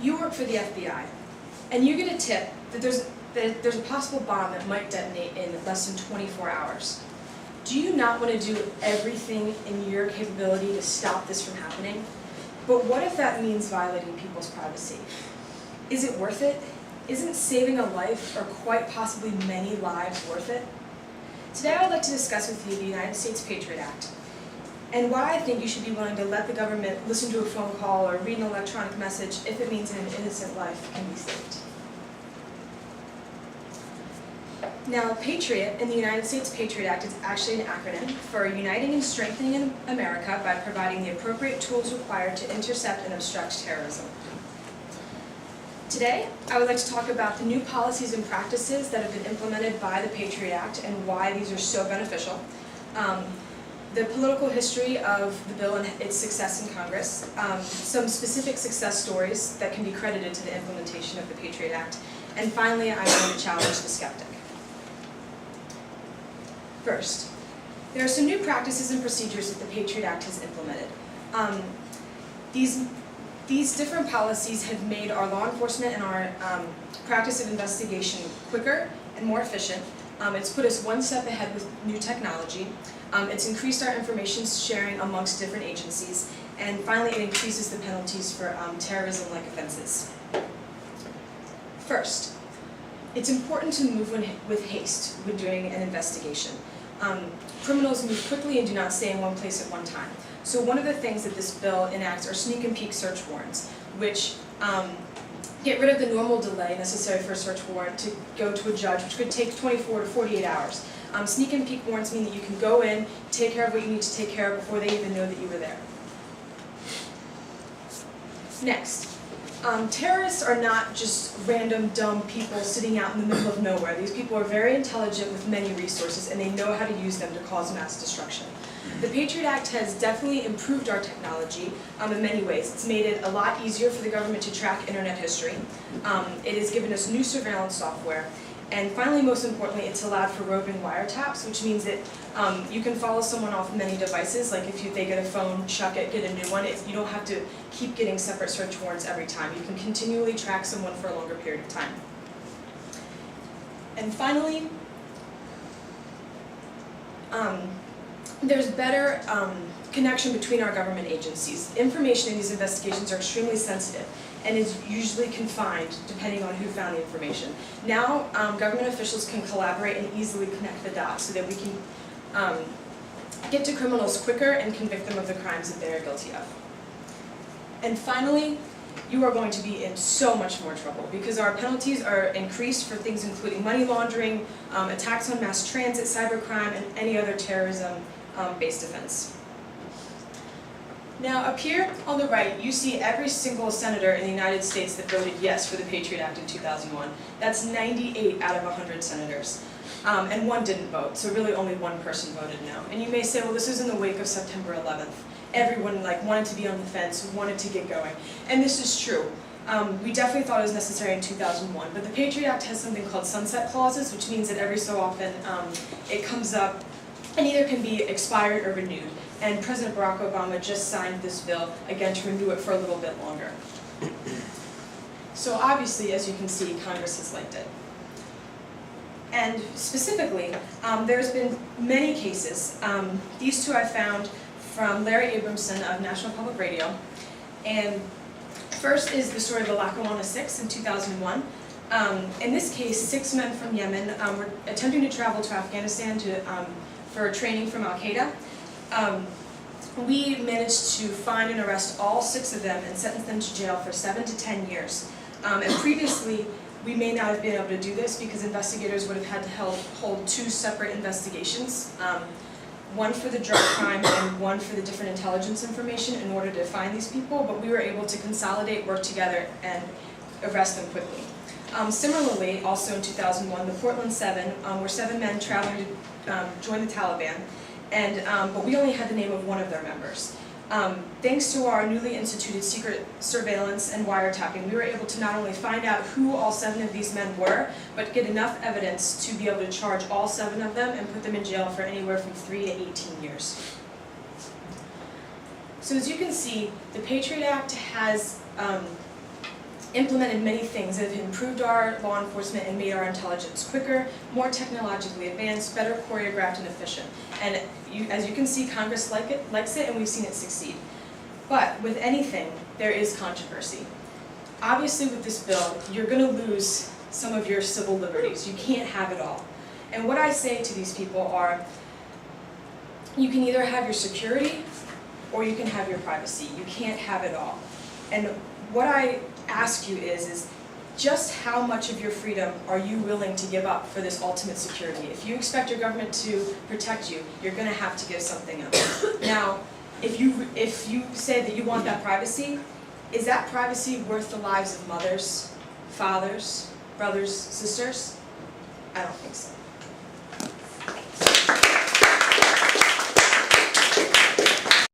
you work for the FBI, and you get a tip that there's a possible bomb that might detonate in less than 24 hours. Do you not want to do everything in your capability to stop this from happening? But what if that means violating people's privacy? Is it worth it? Isn't saving a life, or quite possibly many lives, worth it? Today I would like to discuss with you the United States Patriot Act, and why I think you should be willing to let the government listen to a phone call or read an electronic message if it means an innocent life can be saved. Now, Patriot in the United States Patriot Act is actually an acronym for Uniting and Strengthening America by Providing the Appropriate Tools Required to Intercept and Obstruct Terrorism. Today, I would like to talk about the new policies and practices that have been implemented by the Patriot Act and why these are so beneficial, the political history of the bill and its success in Congress, some specific success stories that can be credited to the implementation of the Patriot Act, and finally, I'm going to challenge the skeptic. First, there are some new practices and procedures that the Patriot Act has implemented. These different policies have made our law enforcement and our practice of investigation quicker and more efficient. It's put us one step ahead with new technology. It's increased our information sharing amongst different agencies. And finally, it increases the penalties for terrorism-like offenses. First, it's important to move with haste when doing an investigation. Criminals move quickly and do not stay in one place at one time. So one of the things that this bill enacts are sneak and peek search warrants, which get rid of the normal delay necessary for a search warrant to go to a judge, which could take 24 to 48 hours. Sneak and peek warrants mean that you can go in, take care of what you need to take care of before they even know that you were there. Next. Terrorists are not just random, dumb people sitting out in the middle of nowhere. These people are very intelligent with many resources, and they know how to use them to cause mass destruction. The Patriot Act has definitely improved our technology in many ways. It's made it a lot easier for the government to track internet history. It has given us new surveillance software. And finally, most importantly, it's allowed for roving wiretaps, which means that you can follow someone off many devices. Like if they get a phone, chuck it, get a new one. You don't have to keep getting separate search warrants every time. You can continually track someone for a longer period of time. And finally, there's better connection between our government agencies. Information in these investigations are extremely sensitive and is usually confined depending on who found the information. Now, government officials can collaborate and easily connect the dots so that we can get to criminals quicker and convict them of the crimes that they are guilty of. And finally, you are going to be in so much more trouble because our penalties are increased for things including money laundering, attacks on mass transit, cybercrime, and any other terrorism-based offense. Now, up here on the right, you see every single senator in the United States that voted yes for the Patriot Act in 2001. That's 98 out of 100 senators. And one didn't vote, so really only one person voted no. And you may say, well, this is in the wake of September 11th. Everyone wanted to be on the fence, wanted to get going. And this is true. We definitely thought it was necessary in 2001, but the Patriot Act has something called sunset clauses, which means that every so often it comes up and either can be expired or renewed. And President Barack Obama just signed this bill, again, to renew it for a little bit longer. So obviously, as you can see, Congress has liked it. And specifically, there's been many cases. These two I found from Larry Abramson of National Public Radio. And first is the story of the Lackawanna 6 in 2001. In this case, 6 men from Yemen were attempting to travel to Afghanistan for training from Al-Qaeda. We managed to find and arrest all 6 of them and sentence them to jail for 7 to 10 years. And previously, we may not have been able to do this because investigators would have had to hold 2 separate investigations, one for the drug crime and one for the different intelligence information in order to find these people, but we were able to consolidate, work together, and arrest them quickly. Similarly, also in 2001, the Portland 7 were 7 men traveling to join the Taliban, but we only had the name of one of their members. Thanks to our newly instituted secret surveillance and wiretapping, we were able to not only find out who all 7 of these men were, but get enough evidence to be able to charge all 7 of them and put them in jail for anywhere from 3 to 18 years. So as you can see, the Patriot Act has implemented many things that have improved our law enforcement and made our intelligence quicker, more technologically advanced, better choreographed and efficient. And as you can see, Congress likes it, and we've seen it succeed. But with anything, there is controversy. Obviously with this bill, you're going to lose some of your civil liberties. You can't have it all. And what I say to these people are, you can either have your security or you can have your privacy. You can't have it all. And what I ask you is just how much of your freedom are you willing to give up for this ultimate security? If you expect your government to protect you, you're going to have to give something up. Now, if you say that you want that privacy, is that privacy worth the lives of mothers, fathers, brothers, sisters? I don't think so.